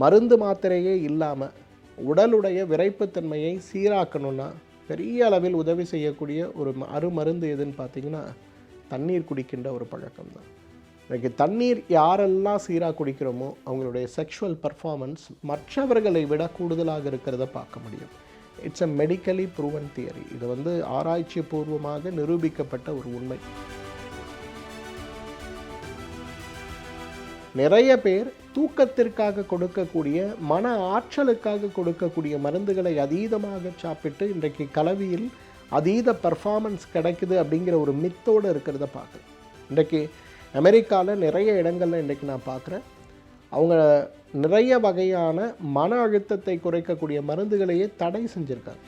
மருந்து மாத்திரையே இல்லாமல் உடலுடைய விரைப்புத்தன்மையை சீராக்கணும்னா பெரிய அளவில் உதவி செய்யக்கூடிய ஒரு அருமருந்து எதுன்னு பார்த்தீங்கன்னா தண்ணீர் குடிக்கின்ற ஒரு பழக்கம் தான். இன்றைக்கி தண்ணீர் யாரெல்லாம் சீராக குடிக்கிறோமோ அவங்களுடைய செக்ஷுவல் பர்ஃபார்மன்ஸ் மற்றவர்களை விட கூடுதலாக இருக்கிறத பார்க்க முடியும். It's a medically proven theory. இது ஆராய்ச்சி பூர்வமாக நிரூபிக்கப்பட்ட ஒரு உண்மை. நிறைய பேர் தூக்கத்திற்காக கொடுக்கக்கூடிய மன ஆற்றலுக்காக கொடுக்கக்கூடிய மருந்துகளை அதீதமாக சாப்பிட்டு இன்றைக்கு கலவியில் அதீத பர்ஃபார்மன்ஸ் கிடைக்குது அப்படிங்கிற ஒரு மித்தோடு இருக்கிறத பார்க்குறேன். இன்றைக்கு அமெரிக்காவில் நிறைய இடங்களில் இன்றைக்கி நான் பார்க்குறேன், அவங்க நிறைய வகையான மன அழுத்தத்தை குறைக்கக்கூடிய மருந்துகளையே தடை செஞ்சுருக்காங்க.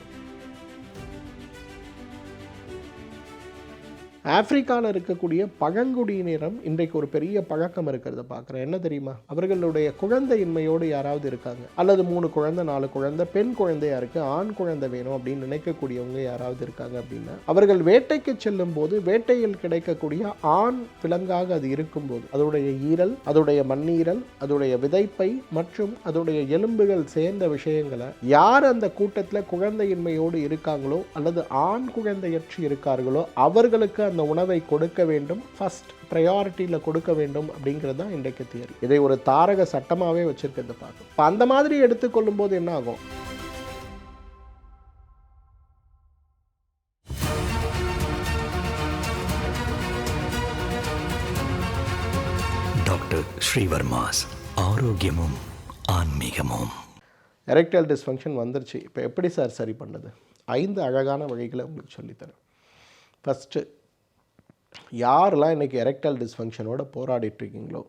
ஆப்பிரிக்காவில் இருக்கக்கூடிய பழங்குடியினரும் இன்றைக்கு ஒரு பெரிய பழக்கம் இருக்கிறத பார்க்குறேன். என்ன தெரியுமா? அவர்களுடைய குழந்தையின்மையோடு யாராவது இருக்காங்க, அல்லது 3 குழந்தை 4 குழந்தை, பெண் குழந்தையா இருக்குது, ஆண் குழந்தை வேணும் அப்படின்னு நினைக்கக்கூடியவங்க யாராவது இருக்காங்க அப்படின்னா, அவர்கள் வேட்டைக்கு செல்லும் போது வேட்டையில் கிடைக்கக்கூடிய ஆண் விலங்காக அது இருக்கும்போது அதோடைய ஈரல், அதோடைய மண்ணீரல், அதோடைய விதைப்பை மற்றும் அதோடைய எலும்புகள் சேர்ந்த விஷயங்களை யார் அந்த கூட்டத்தில் குழந்தையின்மையோடு இருக்காங்களோ அல்லது ஆண் குழந்தையற்று இருக்கார்களோ அவர்களுக்கு அந்த உணவை கொடுக்க வேண்டும், ஃபர்ஸ்ட் ப்ரையாரிட்டியில் கொடுக்க வேண்டும் அப்படிங்கிறது தான் இன்றைக்கு தியரி. இதை ஒரு தாரக சட்டமாகவே வச்சிருக்கிறது பார்க்கும். இப்போ அந்த மாதிரி எடுத்துக்கொள்ளும் போது என்ன ஆகும்? டாக்டர் ஸ்ரீவர்மாஸ் ஆரோக்கியமும் ஆன்மீகமும். எரெக்டைல் டிஸ்ஃபங்க்ஷன் வந்துருச்சு, இப்போ எப்படி சார் சரி பண்ணது? 5 அழகான வழிகளை உங்களுக்கு சொல்லித்தரேன். ஃபஸ்ட்டு, யாரெல்லாம் இன்றைக்கி எரெக்டைல் டிஸ்ஃபங்க்ஷனோட போராடிட்டுருக்கீங்களோ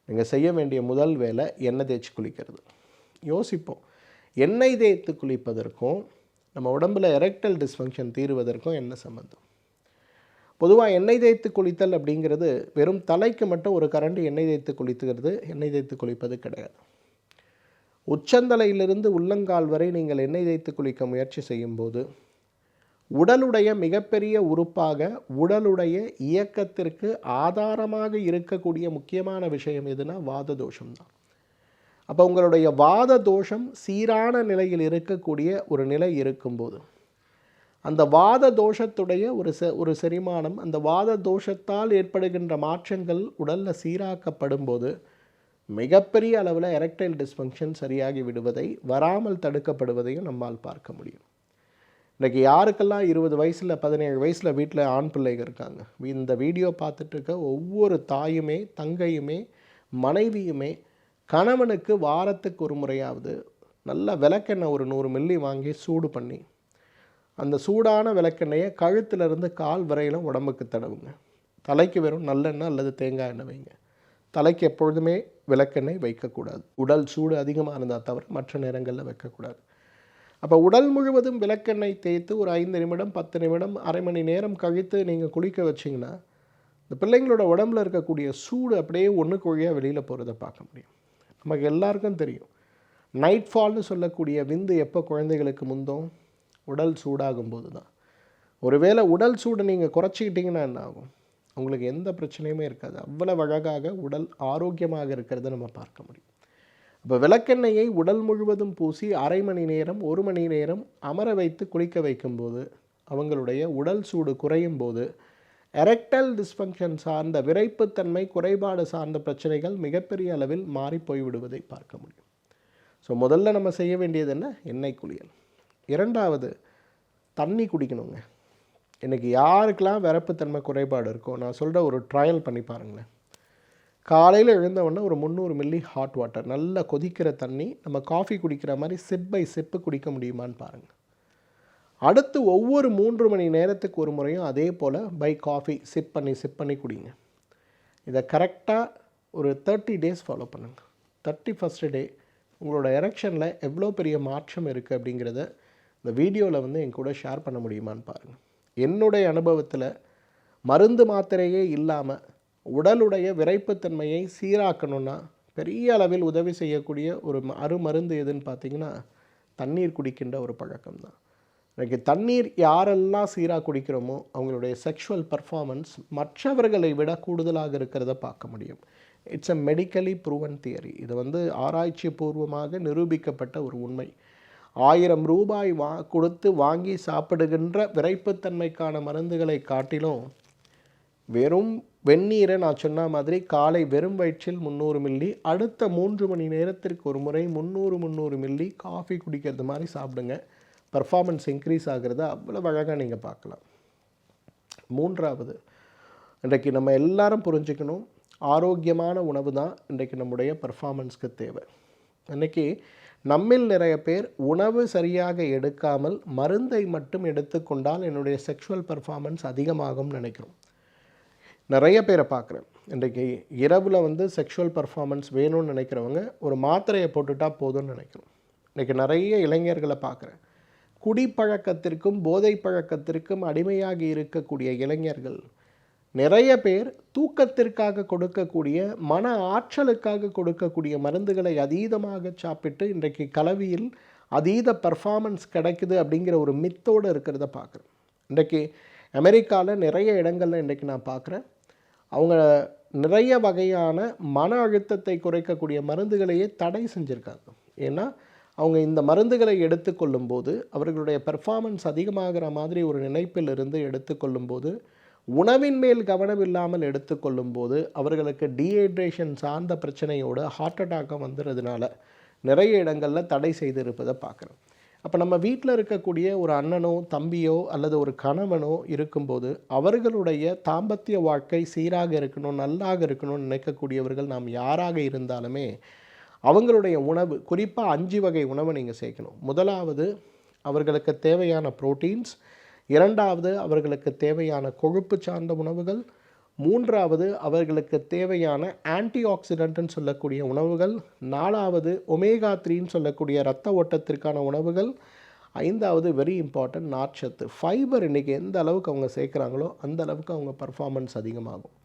நீங்கள் செய்ய வேண்டிய முதல் வேலை எண்ணெய் தேய்ச்சி குளிக்கிறது. யோசிப்போம், எண்ணெய் தேய்த்து குளிப்பதற்கும் நம்ம உடம்பில் எரெக்டைல் டிஸ்ஃபங்க்ஷன் தீர்வதற்கும் என்ன சம்பந்தம்? பொதுவாக எண்ணெய் தேய்த்து குளித்தல் அப்படிங்கிறது வெறும் தலைக்கு மட்டும் ஒரு கரண்டி எண்ணெய் தேய்த்து குளிப்பது கிடையாது. உச்சந்தலையிலிருந்து உள்ளங்கால் வரை நீங்கள் எண்ணெய் தேய்த்து குளிக்க முயற்சி செய்யும்போது உடலுடைய மிகப்பெரிய உறுப்பாக உடலுடைய இயக்கத்திற்கு ஆதாரமாக இருக்கக்கூடிய முக்கியமான விஷயம் எதுனா வாத தோஷம் தான். அப்போ உங்களுடைய வாத தோஷம் சீரான நிலையில் இருக்கக்கூடிய ஒரு நிலை இருக்கும்போது அந்த வாத தோஷத்துடைய ஒரு செரிமானம், அந்த வாத தோஷத்தால் ஏற்படுகின்ற மாற்றங்கள் உடலில் சீராக்கப்படும் போது மிகப்பெரிய அளவில் எரெக்டைல் டிஸ்ஃபங்க்ஷன் சரியாகி விடுவதை, வராமல் தடுக்கப்படுவதையும் நம்மால் பார்க்க முடியும். இன்றைக்கி யாருக்கெல்லாம் 20 வயசில் 17 வயசில் வீட்டில் ஆண் பிள்ளைகள் இருக்காங்க, இந்த வீடியோ பார்த்துட்டு இருக்க ஒவ்வொரு தாயுமே, தங்கையுமே, மனைவியுமே கணவனுக்கு வாரத்துக்கு ஒரு முறையாவது நல்ல விளக்கெண்ணெய் ஒரு 100 மில்லி வாங்கி சூடு பண்ணி அந்த சூடான விளக்கெண்ணெயை கழுத்திலிருந்து கால் வரையிலும் உடம்புக்கு தடவுங்க. தலைக்கு வெறும் நல்லெண்ணெய் அல்லது தேங்காய் எண்ணெய் வைங்க. தலைக்கு எப்பொழுதுமே விளக்கெண்ணெய் வைக்கக்கூடாது. உடல் சூடு அதிகமாக இருந்தால் தவிர மற்ற நேரங்களில் வைக்கக்கூடாது. அப்போ உடல் முழுவதும் விளக்கெண்ணெய் தேய்த்து ஒரு 5 நிமிடம் 10 நிமிடம் அரை மணி நேரம் கழித்து நீங்கள் குளிக்க வச்சிங்கன்னா இந்த பிள்ளைங்களோட உடம்பில் இருக்கக்கூடிய சூடு அப்படியே ஒன்றுக்கு வழியாக வெளியில் போகிறத பார்க்க முடியும். நமக்கு எல்லாருக்கும் தெரியும், நைட் ஃபால்னு சொல்லக்கூடிய விந்து எப்போ குழந்தைகளுக்கு முந்தோம்? உடல் சூடாகும் போது தான். ஒருவேளை உடல் சூடு நீங்கள் குறைச்சிக்கிட்டிங்கன்னா என்ன ஆகும்? உங்களுக்கு எந்த பிரச்சனையுமே இருக்காது. அவ்வளவு அழகாக உடல் ஆரோக்கியமாக இருக்கிறத நம்ம பார்க்க முடியும். இப்போ விளக்கெண்ணெயை உடல் முழுவதும் பூசி அரை மணி நேரம் 1 மணி நேரம் அமர வைத்து குளிக்க வைக்கும்போது அவங்களுடைய உடல் சூடு குறையும் போது எரெக்டைல் டிஸ்ஃபங்க்ஷன் சார்ந்த விரைப்புத்தன்மை குறைபாடு சார்ந்த பிரச்சனைகள் மிகப்பெரிய அளவில் மாறி போய்விடுவதை பார்க்க முடியும். ஸோ முதல்ல நம்ம செய்ய வேண்டியது என்ன? எண்ணெய் குளியல். 2வது, தண்ணி குடிக்கணுங்க. இன்றைக்கி யாருக்கெல்லாம் விரைப்புத்தன்மை குறைபாடு இருக்கோ நான் சொல்கிற ஒரு ட்ரையல் பண்ணி பாருங்களேன். காலையில் எழுந்தவுடனே ஒரு 300 மில்லி ஹாட் வாட்டர், நல்லா கொதிக்கிற தண்ணி, நம்ம காஃபி குடிக்கிற மாதிரி சிப் பை சிப்பு குடிக்க முடியுமான்னு பாருங்கள். அடுத்து ஒவ்வொரு 3 மணி நேரத்துக்கு ஒரு முறையும் அதே போல் பை காஃபி சிப் பண்ணி குடிங்க. இதை கரெக்டாக ஒரு 30 டேஸ் ஃபாலோ பண்ணுங்கள். 31st டே உங்களோட எரெக்ஷனில் எவ்வளோ பெரிய மாற்றம் இருக்குது அப்படிங்கிறத இந்த வீடியோவில் என் கூட ஷேர் பண்ண முடியுமான்னு பாருங்கள். என்னுடைய அனுபவத்தில் மருந்து மாத்திரையே இல்லாமல் உடலுடைய விரைப்புத்தன்மையை சீராக்கணும்னா பெரிய அளவில் உதவி செய்யக்கூடிய ஒரு அருமருந்து எதுன்னு பார்த்தீங்கன்னா தண்ணீர் குடிக்கின்ற ஒரு பழக்கம் தான். இன்றைக்கி தண்ணீர் யாரெல்லாம் சீராக குடிக்கிறோமோ அவங்களுடைய செக்ஷுவல் பர்ஃபார்மன்ஸ் மற்றவர்களை விட கூடுதலாக இருக்கிறத பார்க்க முடியும். It's a medically proven theory. இது வந்து ஆராய்ச்சி பூர்வமாக நிரூபிக்கப்பட்ட ஒரு உண்மை. 1000 ரூபாய் கொடுத்து வாங்கி சாப்பிடுகின்ற விரைப்புத்தன்மைக்கான மருந்துகளை காட்டிலும் வெறும் வெந்நீரை நான் சொன்ன மாதிரி காலை வெறும் வயிற்றில் 300 மில்லி, அடுத்த 3 மணி நேரத்திற்கு ஒரு முறை 300 மில்லி காஃபி குடிக்கிறது மாதிரி சாப்பிடுங்க. பர்ஃபார்மன்ஸ் இன்க்ரீஸ் ஆகிறத அவ்வளோ அழகாக நீங்கள் பார்க்கலாம். மூன்றாவது, இன்றைக்கு நம்ம எல்லாரும் புரிஞ்சுக்கணும், ஆரோக்கியமான உணவு தான் இன்றைக்கு நம்முடைய பர்ஃபார்மன்ஸ்க்கு தேவை. இன்றைக்கி நம்மில் நிறைய பேர் உணவு சரியாக எடுக்காமல் மருந்தை மட்டும் எடுத்துக்கொண்டால் என்னுடைய செக்ஷுவல் பர்ஃபார்மன்ஸ் அதிகமாகும்னு நினைக்கிறோம். நிறைய பேரை பார்க்குறேன். இன்றைக்கி இரவில் வந்து செக்ஷுவல் பர்ஃபார்மன்ஸ் வேணும்னு நினைக்கிறவங்க ஒரு மாத்திரையை போட்டுட்டா போதும்னு நினைக்கிறோம். இன்றைக்கி நிறைய இளைஞர்களை பார்க்குறேன். குடிப்பழக்கத்திற்கும் போதை பழக்கத்திற்கும் அடிமையாகி இருக்கக்கூடிய இளைஞர்கள் நிறைய பேர் தூக்கத்திற்காக கொடுக்கக்கூடிய, மன ஆற்றலுக்காக கொடுக்கக்கூடிய மருந்துகளை அதீதமாக சாப்பிட்டு இன்றைக்கு கலவியில் அதீத பர்ஃபார்மன்ஸ் கிடைக்குது அப்படிங்கிற ஒரு மித்தோடு இருக்கிறத பார்க்குறேன். இன்றைக்கு அமெரிக்காவில் நிறைய இடங்களில் இன்றைக்கி நான் பார்க்குறேன், அவங்க நிறைய வகையான மன அழுத்தத்தை குறைக்கக்கூடிய மருந்துகளையே தடை செஞ்சுருக்காங்க. ஏன்னா அவங்க இந்த மருந்துகளை எடுத்துக்கொள்ளும்போது அவர்களுடைய பெர்ஃபார்மன்ஸ் அதிகமாகிற மாதிரி ஒரு நினைப்பில் இருந்து எடுத்துக்கொள்ளும்போது, உணவின் மேல் கவனம் இல்லாமல் எடுத்துக்கொள்ளும்போது அவர்களுக்கு டீஹைட்ரேஷன் சார்ந்த பிரச்சனையோடு ஹார்ட் அட்டாக்கம் வந்துடுறதுனால நிறைய இடங்களில் தடை செய்து இருப்பதை பார்க்குறோம். அப்போ நம்ம வீட்டில் இருக்கக்கூடிய ஒரு அண்ணனோ தம்பியோ அல்லது ஒரு கணவனோ இருக்கும்போது அவர்களுடைய தாம்பத்திய வாழ்க்கை சீராக இருக்கணும், நல்லாக இருக்கணும்னு நினைக்கக்கூடியவர்கள் நாம் யாராக இருந்தாலுமே அவங்களுடைய உணவு, குறிப்பாக 5 வகை உணவை நீங்கள் சேர்க்கணும். முதலாவது, அவர்களுக்கு தேவையான புரோட்டீன்ஸ். இரண்டாவது, அவர்களுக்கு தேவையான கொழுப்பு சார்ந்த உணவுகள். மூன்றாவது, அவர்களுக்கு தேவையான ஆன்டி ஆக்சிடென்ட்னு சொல்லக்கூடிய உணவுகள். நாலாவது, ஒமேகா 3ன்னு சொல்லக்கூடிய இரத்த ஓட்டத்திற்கான உணவுகள். ஐந்தாவது, வெரி இம்பார்ட்டன்ட், நார்ச்சத்து, ஃபைபர். இன்றைக்கி எந்த அளவுக்கு அவங்க சேர்க்குறாங்களோ அந்த அளவுக்கு அவங்க பர்ஃபார்மன்ஸ் அதிகமாகும்.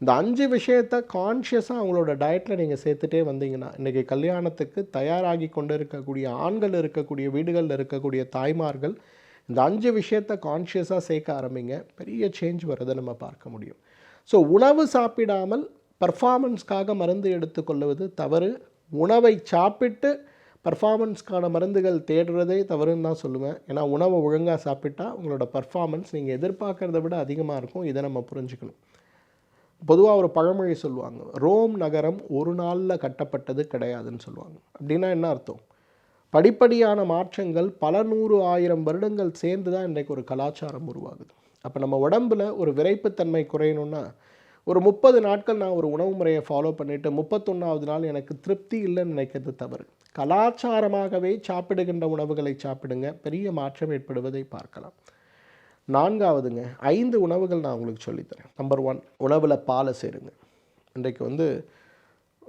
இந்த 5 விஷயத்தை கான்ஷியஸாக அவங்களோட டயட்டில் நீங்கள் சேர்த்துட்டே வந்தீங்கன்னா, இன்றைக்கி கல்யாணத்துக்கு தயாராகி கொண்டு இருக்கக்கூடிய ஆண்கள், இருக்கக்கூடிய வீடுகளில் இருக்கக்கூடிய தாய்மார்கள் இந்த 5 விஷயத்தை கான்ஷியஸாக சேர்க்க ஆரம்பிங்க. பெரிய சேஞ்ச் வரதை நம்ம பார்க்க முடியும். ஸோ உணவு சாப்பிடாமல் பர்ஃபார்மன்ஸ்க்காக மருந்து எடுத்துக்கொள்வது தவறு. உணவை சாப்பிட்டு பர்ஃபார்மன்ஸ்க்கான மருந்துகள் தேடுறதே தவறுன்னு தான் சொல்லுவேன். ஏன்னா உணவை ஒழுங்காக சாப்பிட்டா உங்களோட பர்ஃபார்மன்ஸ் நீங்கள் எதிர்பார்க்குறத விட அதிகமாக இருக்கும். இதை நம்ம புரிஞ்சுக்கணும். பொதுவாக ஒரு பழமொழி சொல்லுவாங்க, ரோம் நகரம் ஒரு நாளில் கட்டப்பட்டது கிடையாதுன்னு சொல்லுவாங்க. அப்படின்னா என்ன அர்த்தம்? படிப்படியான மாற்றங்கள் பல 100 1000 வருடங்கள் சேர்ந்து தான் இன்றைக்கு ஒரு கலாச்சாரம் உருவாகுது. அப்போ நம்ம உடம்பில் ஒரு விரைப்புத்தன்மை குறையணும்னா ஒரு 30 நாட்கள் நான் ஒரு உணவு முறையை ஃபாலோ பண்ணிவிட்டு 31வது நாள் எனக்கு திருப்தி இல்லைன்னு நினைக்கிறது தவறு. கலாச்சாரமாகவே சாப்பிடுகின்ற உணவுகளை சாப்பிடுங்க, பெரிய மாற்றம் ஏற்படுவதை பார்க்கலாம். நான்காவதுங்க, 5 உணவுகள் நான் உங்களுக்கு சொல்லித்தரேன். நம்பர் 1, உணவில் பாலை சேருங்க.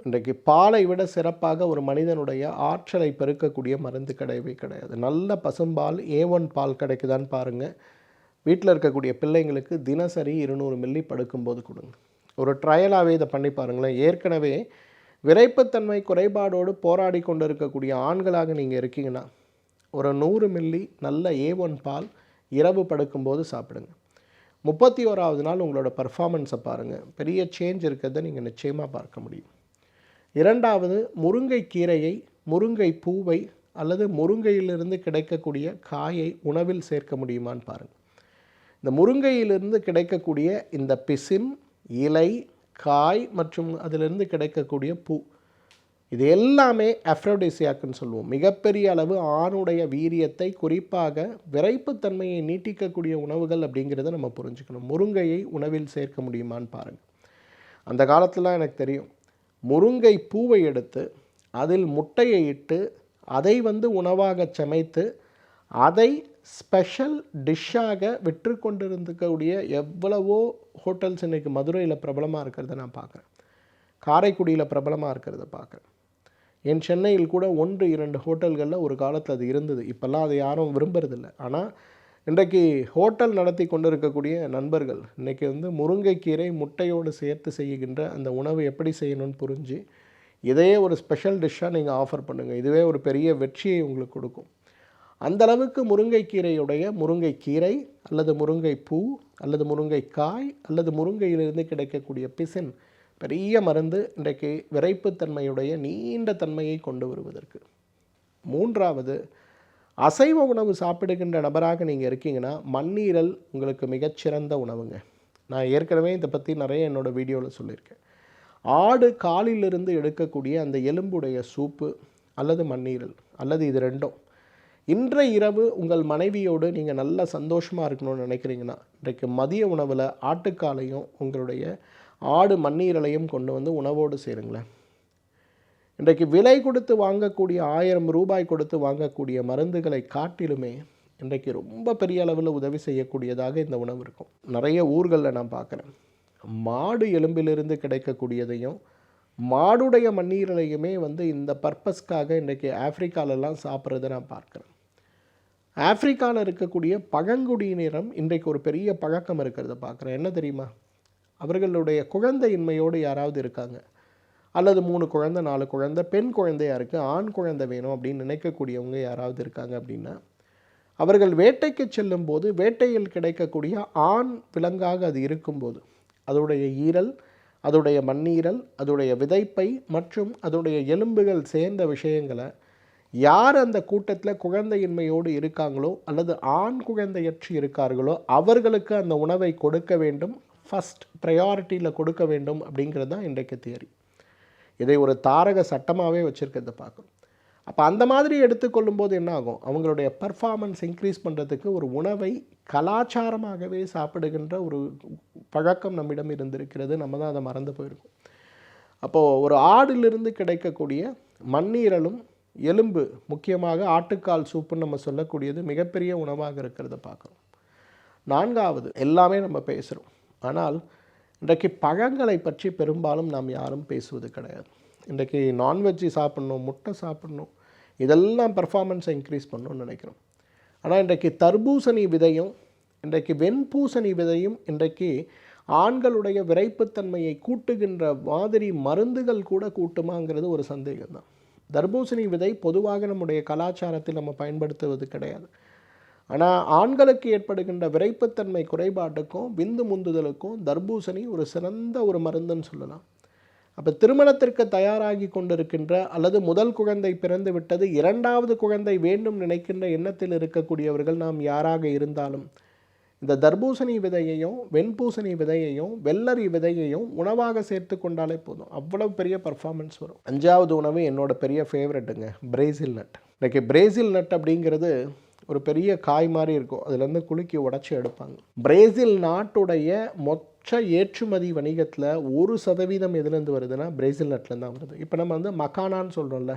இன்றைக்கு பாலை விட சிறப்பாக ஒரு மனிதனுடைய ஆற்றலை பெருக்கக்கூடிய மருந்து கிடையவே கிடையாது. நல்ல பசும்பால் A1 பால் கிடைக்குதான்னு பாருங்கள். வீட்டில் இருக்கக்கூடிய பிள்ளைங்களுக்கு தினசரி 200 மில்லி படுக்கும்போது கொடுங்க. ஒரு ட்ரையலாகவே இதை பண்ணி பாருங்களேன். ஏற்கனவே விரைப்புத்தன்மை குறைபாடோடு போராடி கொண்டு இருக்கக்கூடிய ஆண்களாக நீங்கள் இருக்கீங்கன்னா ஒரு 100 மில்லி நல்ல A1 பால் இரவு படுக்கும்போது சாப்பிடுங்க. 31வது நாள் உங்களோட பர்ஃபார்மன்ஸை பாருங்கள். பெரிய சேஞ்ச் இருக்கிறத நீங்கள் நிச்சயமாக பார்க்க முடியும். இரண்டாவது, முருங்கை கீரையை, முருங்கை பூவை அல்லது முருங்கையிலிருந்து கிடைக்கக்கூடிய காயை உணவில் சேர்க்க முடியுமான்னு பாருங்கள். இந்த முருங்கையிலிருந்து கிடைக்கக்கூடிய இந்த பிசின், இலை, காய் மற்றும் அதிலிருந்து கிடைக்கக்கூடிய பூ, இது எல்லாமே அஃப்ரோடிசியாக்குன்னு சொல்லுவோம். மிகப்பெரிய அளவு ஆணுடைய வீரியத்தை, குறிப்பாக விரைப்புத்தன்மையை நீட்டிக்கக்கூடிய உணவுகள் அப்படிங்கிறத நம்ம புரிஞ்சுக்கணும். முருங்கையை உணவில் சேர்க்க முடியுமான்னு பாருங்கள். அந்த காலத்துலாம் எனக்கு தெரியும், முருங்கை பூவை எடுத்து அதில் முட்டையை இட்டு அதை உணவாக சமைத்து அதை ஸ்பெஷல் டிஷ்ஷாக விற்று கொண்டிருக்கக்கூடிய எவ்வளவோ ஹோட்டல்ஸ் இன்றைக்கி மதுரையில் பிரபலமாக இருக்கிறத நான் பார்க்குறேன். காரைக்குடியில் பிரபலமாக இருக்கிறத பார்க்குறேன். என் சென்னையில் கூட 1-2 ஹோட்டல்களில் ஒரு காலத்தில் அது இருந்தது. இப்போல்லாம் அதை யாரும் விரும்புறதில்லை. ஆனால் இன்றைக்கு ஹோட்டல் நடத்தி கொண்டு இருக்கக்கூடிய நண்பர்கள் இன்றைக்கி முருங்கைக்கீரை முட்டையோடு சேர்த்து செய்கின்ற அந்த உணவு எப்படி செய்யணும்னு புரிஞ்சு இதையே ஒரு ஸ்பெஷல் டிஷ்ஷாக நீங்கள் ஆஃபர் பண்ணுங்கள். இதுவே ஒரு பெரிய வெற்றியை உங்களுக்கு கொடுக்கும். அந்தளவுக்கு முருங்கைக்கீரையுடைய முருங்கைக்கீரை அல்லது முருங்கை பூ அல்லது முருங்கைக்காய் அல்லது முருங்கையிலிருந்து கிடைக்கக்கூடிய பிசின் பெரிய மருந்து இன்றைக்கு விரைப்புத்தன்மையுடைய நீண்ட தன்மையை கொண்டு வருவதற்கு. 3வது, அசைவ உணவு சாப்பிடுகின்ற நபராக நீங்கள் இருக்கீங்கன்னா மண்ணீரல் உங்களுக்கு மிகச்சிறந்த உணவுங்க. நான் ஏற்கனவே இதை பற்றி நிறைய என்னோடய வீடியோவில் சொல்லியிருக்கேன். ஆடு காலிலிருந்து எடுக்கக்கூடிய அந்த எலும்புடைய சூப்பு அல்லது மண்ணீரல் அல்லது இது ரெண்டும் இன்றைய இரவு உங்கள் மனைவியோடு நீங்கள் நல்ல சந்தோஷமாக இருக்கணும்னு நினைக்கிறீங்கன்னா இன்றைக்கு மதிய உணவில் ஆட்டுக்காலையும் உங்களுடைய ஆடு மண்ணீரலையும் கொண்டு வந்து உணவோடு சேருங்களேன். இன்றைக்கு விலை கொடுத்து வாங்கக்கூடிய 1000 ரூபாய் கொடுத்து வாங்கக்கூடிய மருந்துகளை காட்டிலுமே இன்றைக்கு ரொம்ப பெரிய அளவில் உதவி செய்யக்கூடியதாக இந்த உணவு இருக்கும். நிறைய ஊர்களில் நான் பார்க்குறேன், மாடு எலும்பிலிருந்து கிடைக்கக்கூடியதையும் மாடுடைய மண்ணீரலையுமே வந்து இந்த பர்பஸ்க்காக இன்றைக்கி ஆஃப்ரிக்காலெல்லாம் சாப்பிட்றதை நான் பார்க்குறேன். ஆஃப்ரிக்காவில் இருக்கக்கூடிய பழங்குடியினரும் இன்றைக்கு ஒரு பெரிய பழக்கம் இருக்கிறத பார்க்குறேன். என்ன தெரியுமா? அவர்களுடைய குழந்தையின்மையோடு யாராவது இருக்காங்க, அல்லது 3 குழந்தை 4 குழந்தை, பெண் குழந்தையாக இருக்குது, ஆண் குழந்தை வேணும் அப்படின்னு நினைக்கக்கூடியவங்க யாராவது இருக்காங்க அப்படின்னா, அவர்கள் வேட்டைக்கு செல்லும்போது வேட்டையில் கிடைக்கக்கூடிய ஆண் விலங்காக அது இருக்கும்போது அதோடைய ஈரல், அதோடைய மண்ணீரல், அதோடைய விதைப்பை மற்றும் அதோடைய எலும்புகள் சேர்ந்த விஷயங்களை யார் அந்த கூட்டத்தில் குழந்தையின்மையோடு இருக்காங்களோ அல்லது ஆண் குழந்தையற்று இருக்கார்களோ அவர்களுக்கு அந்த உணவை கொடுக்க வேண்டும், ஃபஸ்ட் ப்ரையாரிட்டியில் கொடுக்க வேண்டும் அப்படிங்கிறது தான் இன்றைக்கு தியரி. இதை ஒரு தாரக சட்டமாகவே வச்சுருக்கிறத பார்க்கணும். அப்போ அந்த மாதிரி எடுத்துக்கொள்ளும் போது என்ன ஆகும்? அவங்களுடைய பர்ஃபார்மன்ஸ் இன்க்ரீஸ் பண்ணுறதுக்கு ஒரு உணவை கலாச்சாரமாகவே சாப்பிடுகின்ற ஒரு பழக்கம் நம்மிடம் இருந்திருக்கிறது. நம்ம தான் அதை மறந்து போயிருக்கோம். அப்போது ஒரு ஆடிலிருந்து கிடைக்கக்கூடிய மண்ணீரலும் எலும்பு, முக்கியமாக ஆட்டுக்கால் சூப்புன்னு நம்ம சொல்லக்கூடியது மிகப்பெரிய உணவாக இருக்கிறத பார்க்கணும். 4வது, எல்லாமே நம்ம பேசுகிறோம், ஆனால் இன்றைக்கு பழங்களை பற்றி பெரும்பாலும் நாம் யாரும் பேசுவது கிடையாது. இன்றைக்கு நான்வெஜ்ஜு சாப்பிட்ணும், முட்டை சாப்பிட்ணும், இதெல்லாம் பர்ஃபார்மன்ஸை இன்க்ரீஸ் பண்ணணும்னு நினைக்கிறோம். ஆனால் இன்றைக்கு தர்பூசணி விதையும் இன்றைக்கு வெண்பூசணி விதையும் இன்றைக்கு ஆண்களுடைய விரைப்புத்தன்மையை கூட்டுகின்ற மாதிரி மருந்துகள் கூட கூட்டுமாங்கிறது ஒரு சந்தேகம்தான். தர்பூசணி விதை பொதுவாக நம்முடைய கலாச்சாரத்தில் நம்ம பயன்படுத்துவது கிடையாது. ஆனால் ஆண்களுக்கு ஏற்படுகின்ற விரைப்புத்தன்மை குறைபாட்டுக்கும் விந்து முந்துதலுக்கும் தர்பூசணி ஒரு சிறந்த ஒரு மருந்துன்னு சொல்லலாம். அப்போ திருமணத்திற்கு தயாராகி கொண்டிருக்கின்ற அல்லது முதல் குழந்தை பிறந்து விட்டது, 2வது குழந்தை வேண்டும் நினைக்கின்ற எண்ணத்தில் இருக்கக்கூடியவர்கள் நாம் யாராக இருந்தாலும் இந்த தர்பூசணி விதையையும் வெண்பூசணி விதையையும் வெள்ளரி விதையையும் உணவாக சேர்த்து கொண்டாலே போதும், அவ்வளவு பெரிய பர்ஃபார்மன்ஸ் வரும். 5வது உணவு என்னோட பெரிய ஃபேவரெட்டுங்க, பிரேசில் நட். இன்றைக்கி பிரேசில் நட் அப்படிங்கிறது ஒரு பெரிய காய் மாதிரி இருக்கும், அதுலேருந்து குலுக்கி உடச்சி எடுப்பாங்க. பிரேசில் நாட்டுடைய மொத்த ஏற்றுமதி வணிகத்தில் 1% எதுலேருந்து வருதுன்னா பிரேசில் நட்லேருந்து தான் வருது. இப்போ நம்ம வந்து மக்கானான்னு சொல்கிறோம்ல,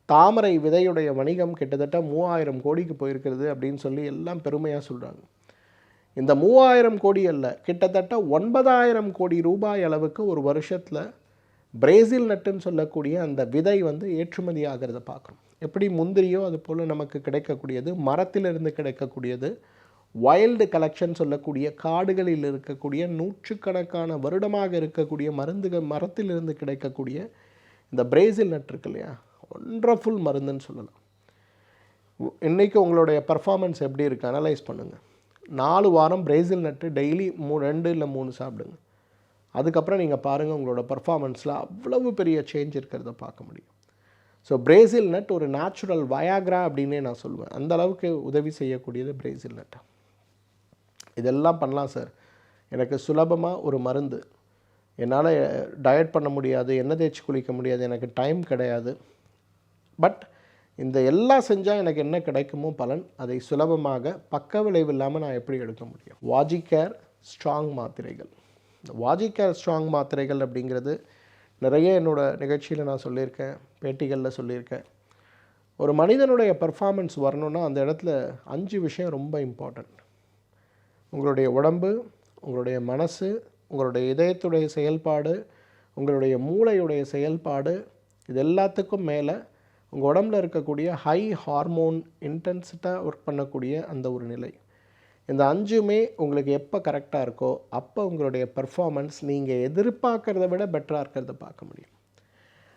தாமரை விதையுடைய வணிகம் கிட்டத்தட்ட 3000 கோடிக்கு போயிருக்கிறது அப்படின்னு சொல்லி எல்லாம் பெருமையாக சொல்கிறாங்க. இந்த 3000 கோடி அல்ல, கிட்டத்தட்ட 9000 கோடி ரூபாய் அளவுக்கு ஒரு வருஷத்தில் பிரேசில் நட்டுன்னு சொல்லக்கூடிய அந்த விதை வந்து ஏற்றுமதி ஆகிறத பார்க்குறோம். எப்படி முந்திரியோ அது போல் நமக்கு கிடைக்கக்கூடியது, மரத்திலிருந்து கிடைக்கக்கூடியது, வைல்டு கலெக்ஷன் சொல்லக்கூடிய காடுகளில் இருக்கக்கூடிய நூற்றுக்கணக்கான வருடமாக இருக்கக்கூடிய மரத்திலிருந்து கிடைக்கக்கூடிய இந்த பிரேசில் நட் இருக்கு இல்லையா, ஒண்டர்ஃபுல் மருந்துன்னு சொல்லலாம். இன்றைக்கி உங்களுடைய பர்ஃபார்மன்ஸ் எப்படி இருக்குது அனலைஸ் பண்ணுங்கள். 4 வாரம் பிரேசில் நட்டு டெய்லி 2 இல்லை 3 சாப்பிடுங்க. அதுக்கப்புறம் நீங்கள் பாருங்கள் உங்களோட பர்ஃபார்மன்ஸில் அவ்வளவு பெரிய சேஞ்ச் இருக்கிறத பார்க்க முடியும். ஸோ பிரேசில் நட் ஒரு நேச்சுரல் வயாக்ரா அப்படின்னே நான் சொல்லுவேன். அந்த அளவுக்கு உதவி செய்யக்கூடியது பிரேசில் நட். இதெல்லாம் பண்ணலாம் சார், எனக்கு சுலபமாக ஒரு மருந்து, என்னால் டயட் பண்ண முடியாது, எண்ணெய் தேய்ச்சி குளிக்க முடியாது, எனக்கு டைம் கிடையாது, பட் இந்த எல்லாம் செஞ்சால் எனக்கு என்ன கிடைக்குமோ பலன், அதை சுலபமாக பக்க விளைவு இல்லாமல் நான் எப்படி எடுக்க முடியும்? வாஜிகேர் ஸ்ட்ராங் மாத்திரைகள். இந்த வாஜிகேர் ஸ்ட்ராங் மாத்திரைகள் அப்படிங்கிறது நிறைய என்னோடய நிகழ்ச்சியில் நான் சொல்லியிருக்கேன், பேட்டிகளில் சொல்லியிருக்கேன். ஒரு மனிதனுடைய பர்ஃபார்மன்ஸ் வரணுன்னா அந்த இடத்துல 5 விஷயம் ரொம்ப இம்பார்ட்டண்ட். உங்களுடைய உடம்பு, உங்களுடைய மனசு, உங்களுடைய இதயத்துடைய செயல்பாடு, உங்களுடைய மூளையுடைய செயல்பாடு, இது எல்லாத்துக்கும் மேலே உங்கள் உடம்பில் இருக்கக்கூடிய ஹை ஹார்மோன் இன்டென்சிட்டாக ஒர்க் பண்ணக்கூடிய அந்த ஒரு நிலை. இந்த 5மே உங்களுக்கு எப்போ கரெக்டாக இருக்கோ அப்போ உங்களுடைய பர்ஃபார்மன்ஸ் நீங்கள் எதிர்பார்க்குறத விட பெட்டராக இருக்கிறத பார்க்க முடியும்.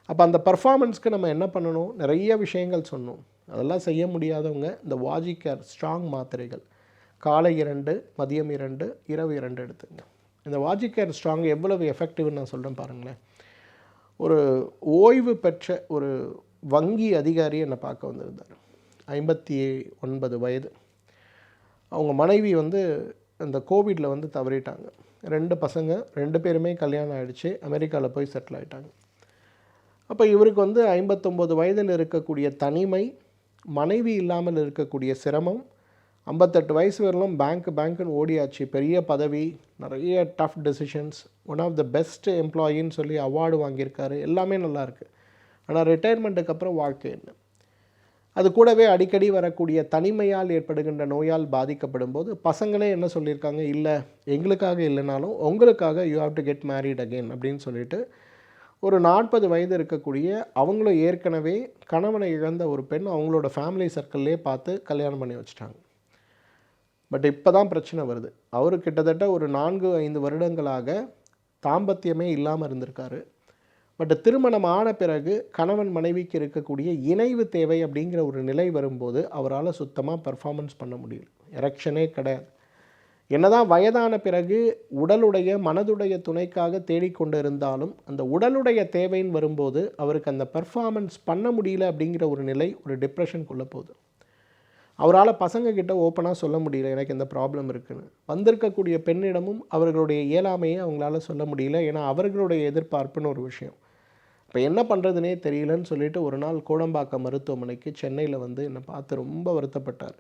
அப்போ அந்த பர்ஃபார்மன்ஸ்க்கு நம்ம என்ன பண்ணணும்? நிறைய விஷயங்கள் சொன்னோம். அதெல்லாம் செய்ய முடியாதவங்க இந்த வாஜிகேர் ஸ்ட்ராங் மாத்திரைகள் காலை 2, மதியம் 2, இரவு 2 எடுத்துங்க. இந்த வாஜிகேர் ஸ்ட்ராங் எவ்வளவு எஃபெக்டிவ்னு நான் சொல்கிறேன் பாருங்களேன். ஒரு ஓய்வு பெற்ற ஒரு வங்கி அதிகாரி என்னை பார்க்க வந்திருந்தார். 59 வயது. அவங்க மனைவி வந்து இந்த கோவிடில் வந்து தவறிட்டாங்க. 2 பசங்க, 2 பேருமே கல்யாணம் ஆகிடுச்சு, அமெரிக்காவில் போய் செட்டில் ஆகிட்டாங்க. அப்போ இவருக்கு வந்து 59 வயதில் இருக்கக்கூடிய தனிமை, மனைவி இல்லாமல் இருக்கக்கூடிய சிரமம், 58 வயசு வரலும் பேங்க்குன்னு ஓடியாச்சு, பெரிய பதவி, நிறைய tough decisions, one of the best எம்ப்ளாயின்னு சொல்லி அவார்டு வாங்கியிருக்காரு, எல்லாமே நல்லாயிருக்கு. ஆனால் ரிட்டையர்மெண்ட்டுக்கு அப்புறம் வாழ்க்கை என்ன? அது கூடவே அடிக்கடி வரக்கூடிய தனிமையால் ஏற்படுகின்ற நோயால் பாதிக்கப்படும் போது பசங்களே என்ன சொல்லியிருக்காங்க, இல்லை எங்களுக்காக இல்லைனாலும் உங்களுக்காக you have to get married again அப்படின்னு சொல்லிட்டு ஒரு 40 வயது இருக்கக்கூடிய அவங்களும் ஏற்கனவே கணவனை இழந்த ஒரு பெண் அவங்களோட ஃபேமிலி சர்க்கிள்லேயே பார்த்து கல்யாணம் பண்ணி வச்சுட்டாங்க. பட் இப்போ தான் பிரச்சனை வருது. அவர் கிட்டத்தட்ட ஒரு 4-5 வருடங்களாக தாம்பத்தியமே இல்லாமல் இருந்திருக்காரு. பட் திருமணம் ஆன பிறகு கணவன் மனைவிக்கு இருக்கக்கூடிய இணைவு தேவை அப்படிங்கிற ஒரு நிலை வரும்போது அவரால் சுத்தமாக பர்ஃபார்மன்ஸ் பண்ண முடியல. எரெக்ஷனே கிடையாது. என்னதான் வயதான பிறகு உடலுடைய மனதுடைய துணைக்காக தேடிக்கொண்டு இருந்தாலும் அந்த உடலுடைய தேவைன்னு வரும்போது அவருக்கு அந்த பர்ஃபார்மன்ஸ் பண்ண முடியல அப்படிங்கிற ஒரு நிலை, ஒரு டிப்ரெஷனுக்குள்ளே போகுது. அவரால் பசங்கக்கிட்ட ஓப்பனாக சொல்ல முடியல எனக்கு இந்த ப்ராப்ளம் இருக்குன்னு. வந்திருக்கக்கூடிய பெண்ணிடமும் அவர்களுடைய இயலாமையை அவங்களால சொல்ல முடியல. ஏன்னா அவர்களுடைய எதிர்பார்ப்புன்னு ஒரு விஷயம். இப்போ என்ன பண்ணுறதுனே தெரியலன்னு சொல்லிட்டு ஒரு நாள் கோடம்பாக்கம் மருத்துவமனைக்கு சென்னையில் வந்து என்னை பார்த்து ரொம்ப வருத்தப்பட்டார்.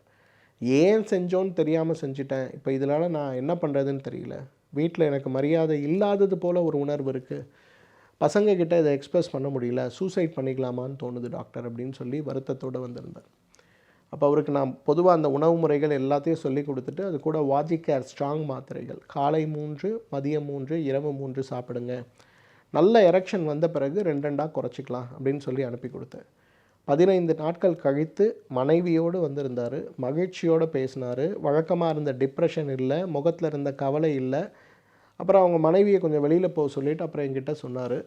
ஏன் செஞ்சோன்னு தெரியாமல் செஞ்சிட்டேன், இப்போ இதனால் நான் என்ன பண்ணுறதுன்னு தெரியல, வீட்டில் எனக்கு மரியாதை இல்லாதது போல் ஒரு உணர்வு இருக்குது, பசங்கக்கிட்ட இதை எக்ஸ்ப்ரெஸ் பண்ண முடியல, சூசைட் பண்ணிக்கலாமான்னு தோணுது டாக்டர் அப்படின்னு சொல்லி வருத்தத்தோடு வந்திருந்தார். அப்போ அவருக்கு நான் பொதுவாக அந்த உணவு முறைகள் எல்லாத்தையும் சொல்லி கொடுத்துட்டு அது கூட வாஜிகேர் ஸ்ட்ராங் மாத்திரைகள் காலை 3, மதியம் 3, இரவு 3 சாப்பிடுங்க, நல்ல எரெக்ஷன் வந்த பிறகு 2 குறைச்சிக்கலாம் அப்படின்னு சொல்லி அனுப்பி கொடுத்தேன். 15 நாட்கள் கழித்து மனைவியோடு வந்திருந்தார், மகிழ்ச்சியோடு பேசினார், வழக்கமாக இருந்த டிப்ரெஷன் இல்லை, முகத்தில் இருந்த கவலை இல்லை. அப்புறம் அவங்க மனைவியை கொஞ்சம் வெளியில் போக சொல்லிவிட்டு அப்புறம் என்கிட்ட சொன்னார்,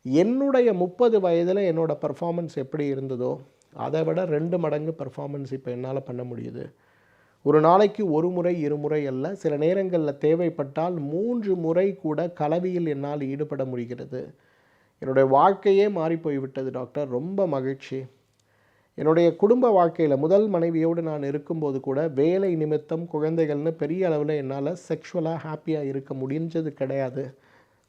என்னுடைய 30 வயதில் என்னோடய பர்ஃபார்மன்ஸ் எப்படி இருந்ததோ அதை விட 2 மடங்கு பர்ஃபார்மன்ஸ் இப்போ என்னால் பண்ண முடியுது. ஒரு நாளைக்கு 1 முறை 2 முறை அல்ல, சில நேரங்களில் தேவைப்பட்டால் 3 முறை கூட கலவியில் என்னால் ஈடுபட முடிகிறது. என்னுடைய வாழ்க்கையே மாறி போய்விட்டது டாக்டர், ரொம்ப மகிழ்ச்சி. என்னுடைய குடும்ப வாழ்க்கையில் முதல் மனைவியோடு நான் இருக்கும்போது கூட வேலை நிமித்தம் குழந்தைகள்னு பெரிய அளவில் என்னால் செக்ஷுவலாக ஹாப்பியாக இருக்க முடிஞ்சது கிடையாது.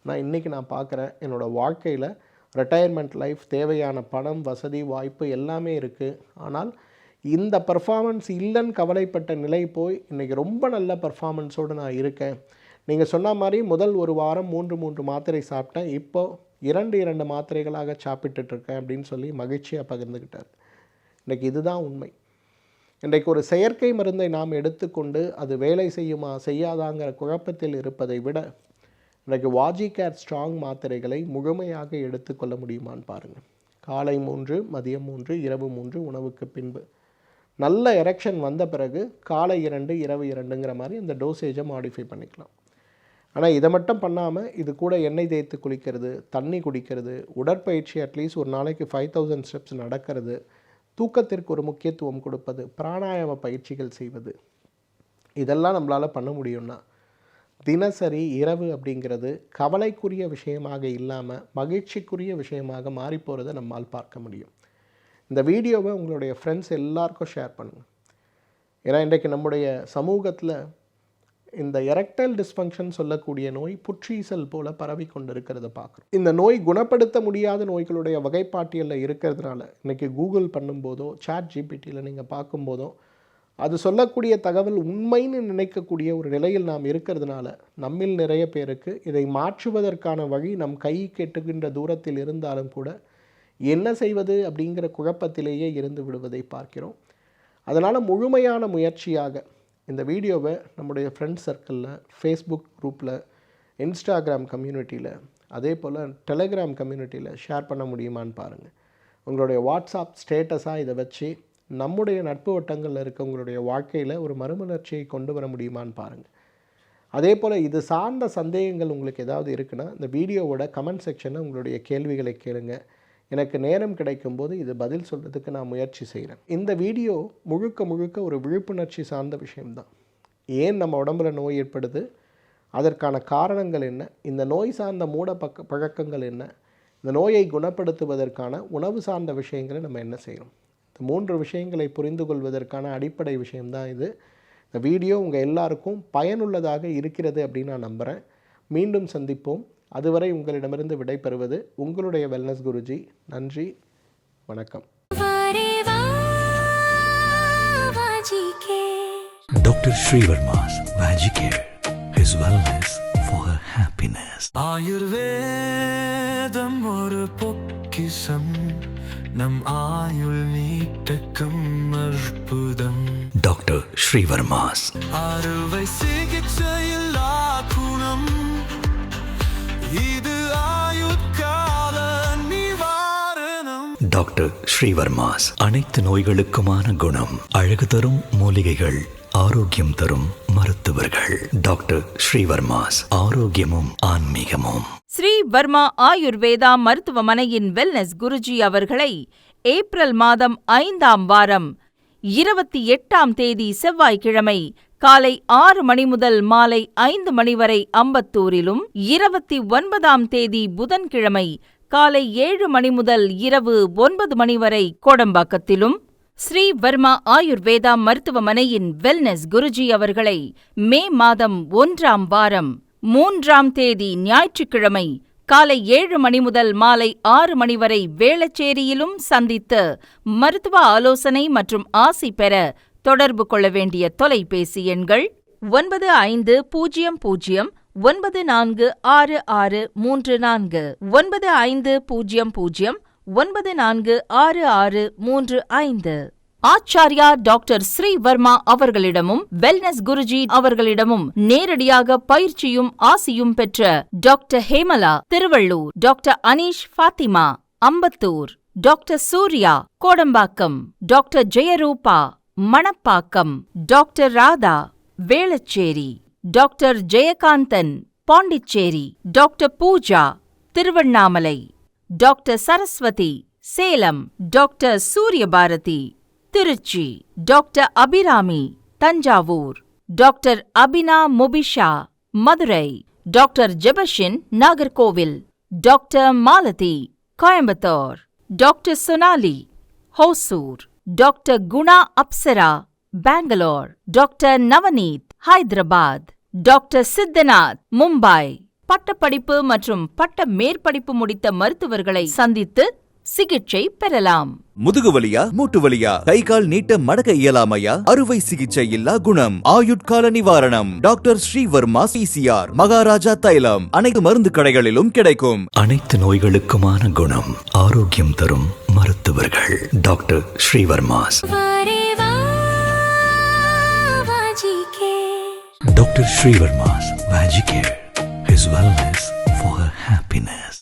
நான் இன்றைக்கி நான் பார்க்குறேன் என்னோடய வாழ்க்கையில் ரிட்டையர்மெண்ட் லைஃப், தேவையான பணம், வசதி, வாய்ப்பு எல்லாமே இருக்குது. ஆனால் இந்த பர்ஃபார்மன்ஸ் இல்லைன்னு கவலைப்பட்ட நிலை போய் இன்றைக்கி ரொம்ப நல்ல பர்ஃபார்மன்ஸோடு நான் இருக்கேன். நீங்கள் சொன்ன மாதிரி முதல் ஒரு வாரம் 3 மாத்திரை சாப்பிட்டேன், இப்போது 2 மாத்திரைகளாக சாப்பிட்டுட்ருக்கேன் அப்படின்னு சொல்லி மகிழ்ச்சியாக பகிர்ந்துக்கிட்டார். இன்றைக்கி இதுதான் உண்மை. இன்றைக்கு ஒரு செயற்கை மருந்தை நாம் எடுத்துக்கொண்டு அது வேலை செய்யுமா செய்யாதாங்கிற குழப்பத்தில் இருப்பதை விட இன்றைக்கு வாஜிகேர் ஸ்ட்ராங் மாத்திரைகளை முழுமையாக எடுத்துக்கொள்ள முடியுமான்னு பாருங்கள். காலை 3, மதியம் 3, இரவு 3 உணவுக்கு பின்பு. நல்ல எரெக்ஷன் வந்த பிறகு காலை 2, இரவு 2ங்கிற மாதிரி அந்த டோசேஜை மாடிஃபை பண்ணிக்கலாம். ஆனால் இதை மட்டும் பண்ணாமல் இது கூட எண்ணெய் தேய்த்து குளிக்கிறது, தண்ணி குடிக்கிறது, உடற்பயிற்சி அட்லீஸ்ட் ஒரு நாளைக்கு 5000 ஸ்டெப்ஸ் நடக்கிறது, தூக்கத்திற்கு ஒரு முக்கியத்துவம் கொடுப்பது, பிராணாயாம பயிற்சிகள் செய்வது, இதெல்லாம் நம்மளால் பண்ண முடியும்னா தினசரி இரவு அப்படிங்கிறது கவலைக்குரிய விஷயமாக இல்லாமல் மகிழ்ச்சிக்குரிய விஷயமாக மாறிப்போகிறத நம்மால் பார்க்க முடியும். இந்த வீடியோவை உங்களுடைய ஃப்ரெண்ட்ஸ் எல்லாருக்கும் ஷேர் பண்ணுங்கள். ஏன்னா இன்றைக்கு நம்முடைய சமூகத்தில் இந்த எரெக்டைல் டிஸ்ஃபங்க்ஷன் சொல்லக்கூடிய நோய் புற்றீசல் போல் பரவி கொண்டு இருக்கிறத பார்க்குறோம். இந்த நோய் குணப்படுத்த முடியாத நோய்களுடைய வகைப்பாட்டியலில் இருக்கிறதுனால இன்றைக்கி கூகுள் பண்ணும்போதோ ChatGPTயில் நீங்கள் பார்க்கும்போதோ அது சொல்லக்கூடிய தகவல் உண்மைன்னு நினைக்கக்கூடிய ஒரு நிலையில் நாம் இருக்கிறதுனால நம்மில் நிறைய பேருக்கு இதை மாற்றுவதற்கான வழி நம் கை கெட்டுகின்ற தூரத்தில் இருந்தாலும் கூட என்ன செய்வது அப்படிங்கிற குழப்பத்திலேயே இருந்து விடுவதை பார்க்கிறோம். அதனால் முழுமையான முயற்சியாக இந்த வீடியோவை நம்முடைய ஃப்ரெண்ட்ஸ் சர்க்கிளில், ஃபேஸ்புக் குரூப்பில், இன்ஸ்டாகிராம் கம்யூனிட்டியில், அதே போல் டெலிகிராம் கம்யூனிட்டியில் ஷேர் பண்ண முடியுமான்னு பாருங்கள். உங்களுடைய வாட்ஸ்அப் ஸ்டேட்டஸாக இதை வச்சு நம்முடைய நட்பு வட்டங்களில் இருக்கவங்களுடைய வாழ்க்கையில் ஒரு மறுமலர்ச்சியை கொண்டு வர முடியுமான்னு பாருங்கள். அதே போல் இது சார்ந்த சந்தேகங்கள் உங்களுக்கு ஏதாவது இருக்குன்னா இந்த வீடியோவோட கமெண்ட் செக்ஷனில் உங்களுடைய கேள்விகளை கேளுங்க. எனக்கு நேரம் கிடைக்கும்போது இது பதில் சொல்கிறதுக்கு நான் முயற்சி செய்கிறேன். இந்த வீடியோ முழுக்க ஒரு விழிப்புணர்ச்சி சார்ந்த விஷயம்தான். ஏன் நம்ம உடம்புல நோய் ஏற்படுது, அதற்கான காரணங்கள் என்ன, இந்த நோய் சார்ந்த மூட பழக்கங்கள் என்ன, இந்த நோயை குணப்படுத்துவதற்கான உணவு சார்ந்த விஷயங்களை நம்ம என்ன செய்யணும், இந்த 3 விஷயங்களை புரிந்து கொள்வதற்கான அடிப்படை விஷயம்தான் இது. இந்த வீடியோ உங்கள் எல்லாருக்கும் பயனுள்ளதாக இருக்கிறது அப்படின்னு நான் நம்புகிறேன். மீண்டும் சந்திப்போம். அதுவரை உங்களிடமிருந்து விடைபெறுவது உங்களுடைய வெல்னஸ் குருஜி. நன்றி, வணக்கம். Dr. Srivarma's Vagicare, his wellness for her happiness. ஆயுர்வேதம் ஒரு பொக்கிஷம், நம் ஆயுள் நீட்டக்கும் அற்புதம். Dr. Srivarma's அறுவை சிகிச்சையில்லா குணம், இது ஆயுட்கால நிவாரணம். டாக்டர் ஸ்ரீவர்மாஸ் அனைத்து நோய்களுக்குமான குணம், அழகு தரும் மூலிகைகள், ஆரோக்கியம் தரும் மருத்துவர்கள். டாக்டர் ஸ்ரீவர்மாஸ் ஆரோக்கியமும் ஆன்மீகமும். ஸ்ரீ வர்மா ஆயுர்வேதா மருத்துவமனையின் வெல்னஸ் குருஜி அவர்களை ஏப்ரல் மாதம் 5ஆம் வாரம் 28ஆம் தேதி செவ்வாய்க்கிழமை காலை 6 மணி முதல் மாலை 5 மணி வரை அம்பத்தூரிலும், 29ஆம் தேதி புதன்கிழமை காலை 7 மணி முதல் இரவு 9 மணி வரை கோடம்பாக்கத்திலும், ஸ்ரீ வர்மா ஆயுர்வேதா மருத்துவமனையின் வெல்னஸ் குருஜி அவர்களை மே மாதம் 1ஆம் வாரம் 3ஆம் தேதி ஞாயிற்றுக்கிழமை காலை 7 மணி முதல் மாலை 6 மணி வரை வேளச்சேரியிலும் சந்தித்து மருத்துவ ஆலோசனை மற்றும் ஆசி பெற தொடர்பு கொள்ள வேண்டிய தொலைபேசி எண்கள் 9500946634 9500946635. ஆச்சார்யா டாக்டர் ஸ்ரீ வர்மா அவர்களிடமும் வெல்னஸ் குருஜி அவர்களிடமும் நேரடியாக பயிற்சியும் ஆசியும் பெற்ற doctor Hemala Tiruvallur, doctor Anish Fathima Ambattur, doctor Surya Kodambakkam, doctor Jayaruba Manappakkam, doctor Radha Velachery, doctor Jayakanthan Pondicherry, doctor Pooja Tiruvannamalai, doctor Saraswathi Salem, doctor Suryabharathi Trichy, doctor Abirami Thanjavur, doctor Abina Mubisha Madurai, doctor Jebashin Nagercoil, doctor Malathi Coimbatore, doctor Sonali Hosur, doctor Guna Apsara Bangalore, doctor Navneeth Hyderabad, doctor Siddhanath Mumbai. பட்டப்படிப்பு மற்றும் பட்ட மேற்படிப்பு முடித்த மருத்துவர்களை சந்தித்து சிகிச்சை பெறலாம். முதுகு வலியா, மூட்டு வலியா, கை கால் நீட்ட மடக்க இயலாமையா, அறுவை சிகிச்சை இல்லா குணம், ஆயுட்கால நிவாரணம். டாக்டர் ஸ்ரீவர்மா PCR, மகாராஜா தைலம் அனைத்து மருந்து கடைகளிலும் கிடைக்கும். அனைத்து நோய்களுக்குமான குணம், ஆரோக்கியம் தரும் மருத்துவர்கள். Doctor Srivarma's. Dr. Srivarma's Vagicare, his wellness for her happiness.